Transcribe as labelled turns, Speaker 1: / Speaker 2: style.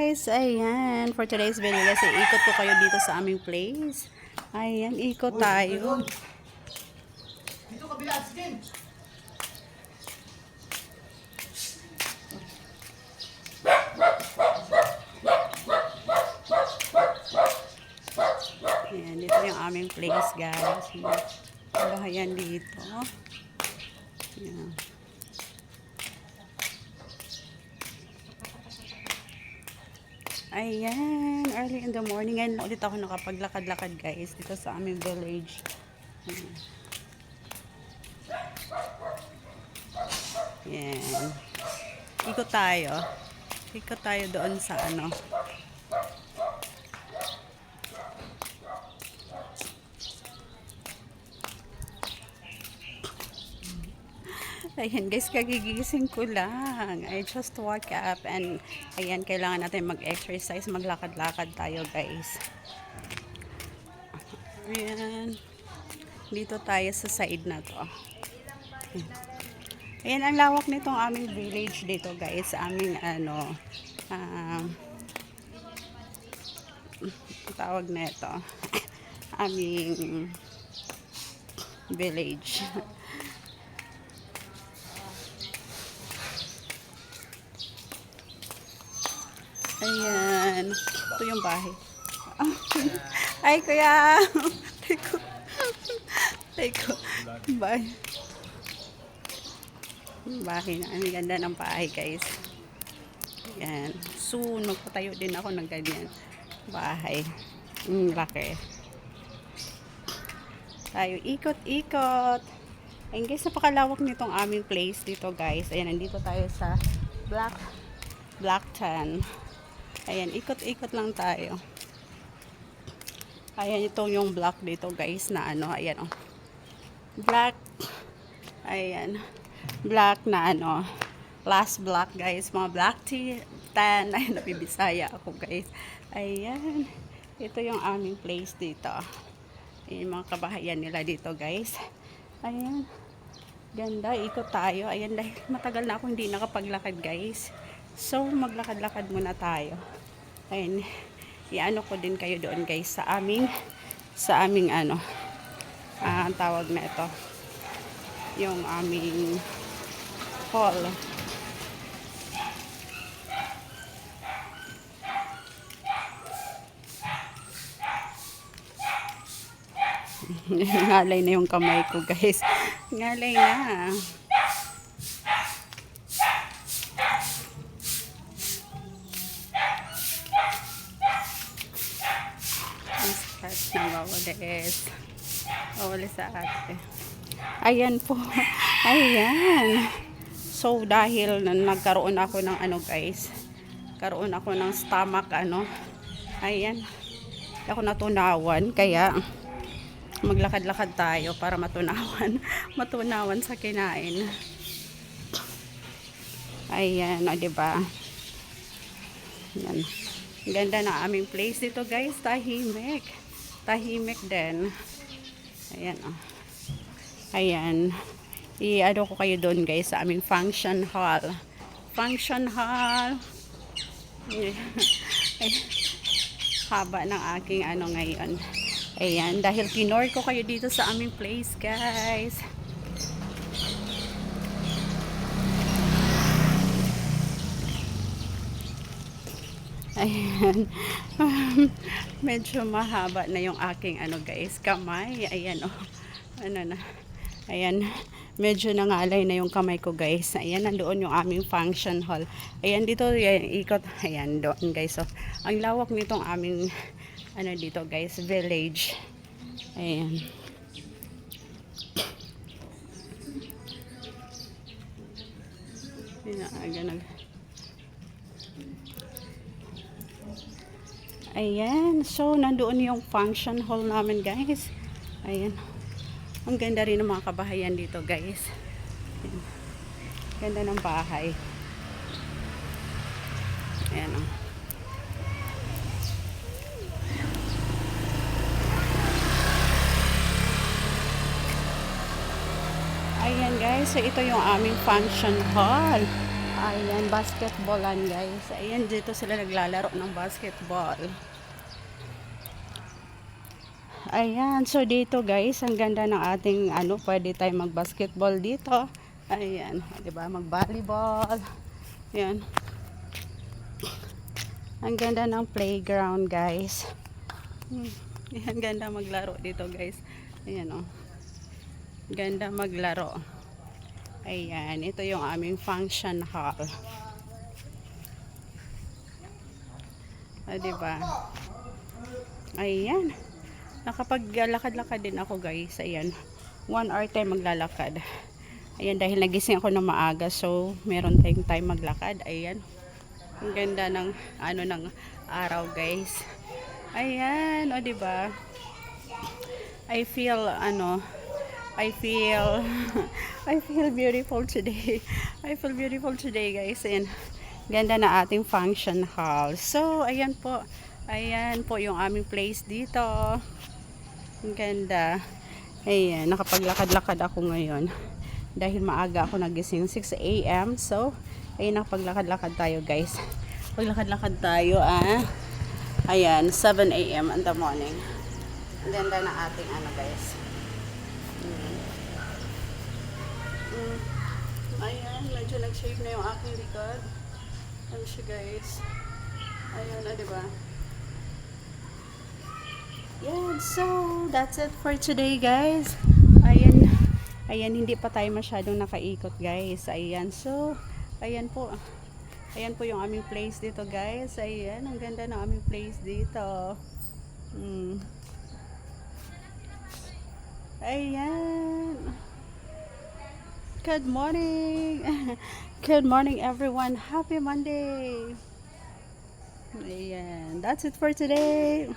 Speaker 1: guys, ayan, for today's video guys, ikot ko kayo dito sa aming place. Ayan, ikot tayo.
Speaker 2: Dito kabila skin.
Speaker 1: Ayan, dito yung aming place guys. Bahayan dito. Ayan. Ayan, early in the morning. Ngayon ulit ako nakapaglakad-lakad guys dito sa aming village. Ayan. Ayan. Ikot tayo. Ikot tayo doon sa ano. Ayan guys, kagigising ko lang. I just woke up and ayan, kailangan natin mag-exercise, maglakad-lakad tayo guys. Ayan. Dito tayo sa side na to. Ayan, ang lawak nitong aming village dito guys. Aming ano, tawag na ito. Aming village. Ayan. Ito yung bahay. Ay, kuya. Teko. Teko. Bahay. Bahay na. Ang ganda ng bahay, guys. Ayan. Soon, magpatayo din ako ng ganyan. Bahay. Laki. Tayo ikot-ikot. Ayan, guys. Napakalawak nitong aming place dito, guys. Ayan, nandito tayo sa Blackton. Ayan, ikot-ikot lang tayo. Ayan, itong yung block dito guys na ano, ayan oh. Black. Ayan. Black na ano. Last block guys. Mga black tea. Tan. Ayan, napibisaya ako guys. Ayan. Ito yung aming place dito. Ayan, mga kabahayan nila dito guys. Ayan. Ganda. Ikot tayo. Ayan, dahil matagal na ako hindi nakapaglakad guys. So, maglakad-lakad muna tayo. Ayun, i-ano ko din kayo doon guys sa aming ano, ang tawag na ito, yung aming hall. Ngalay na yung kamay ko guys. Ngalay na. Nawawalis. Nawawalis sa ate. Ayan po. Ayan. So, dahil nagkaroon ako ng ano guys. Karoon ako ng stomach ano. Ayan. Ako natunawan. Kaya, maglakad-lakad tayo para matunawan. Matunawan sa kinain. Ayan. O, diba? Ayan. Ganda na aming place dito guys. Tahimik. Tahimik din. Ayan oh. Ayan. I-ano ko kayo doon guys sa aming function hall. Function hall. Ay, haba ng aking ano ngayon. Ayan. Dahil kinor ko kayo dito sa aming place guys. Ayan. Medyo mahaba na yung aking ano guys, kamay. Ayan oh. Ano na. Ayan. Medyo nangalay na yung kamay ko guys. Ayan, nandoon yung aming function hall. Ayan dito, ayan, ikot. Ayan doon guys. So, ang lawak nitong aming ano dito guys, village. Ayan. Ayan. Ayan. So, nandoon yung function hall namin, guys. Ayan. Ang ganda rin ng mga kabahayan dito, guys. Ayan. Ganda ng bahay. Ayan, oh. Ayan, guys. So, ito yung aming function hall. Ayan, basketballan guys. Ayan, dito sila naglalaro ng basketball. Ayan, so dito guys, ang ganda ng ating pwede tayong mag-basketball dito. Ayan, 'di ba? Mag-volleyball. Ayan. Ang ganda ng playground, guys. Ang ganda maglaro dito, guys. Ayan, oh. Ganda maglaro. Ayan, ito yung aming function hall. Diba? Ayan. Nakapaglalakad-lakad din ako, guys. Ayan. 1 hour tayo maglalakad. Ayan, dahil nagising ako ng maaga, so meron tayong time maglakad. Ayan. Ang ganda ng ng araw, guys. Ayan, o diba? I feel I feel I feel beautiful today. I feel beautiful today, guys. And ganda na ating function hall. So, ayan po. Ayan po yung aming place dito. Ang ganda. Ayan, nakapaglakad-lakad ako ngayon. Dahil maaga ako nagising, 6 a.m. So, ayun, nakapaglakad-lakad tayo, guys. Paglakad-lakad tayo, ayan, 7 a.m. in the morning. Ang ganda na ating guys. Ayan, medyo nag-shave na yung aking likod. Ayan siya, guys. Ayan, diba? Yan, so, that's it for today, guys. Ayan, ayan, hindi pa tayo masyadong nakaikot, guys. Ayan, so, ayan po. Ayan po yung aming place dito, guys. Ayan, ang ganda ng aming place dito. Ayan. Good morning. Good morning, everyone. Happy Monday. Ayan, that's it for today.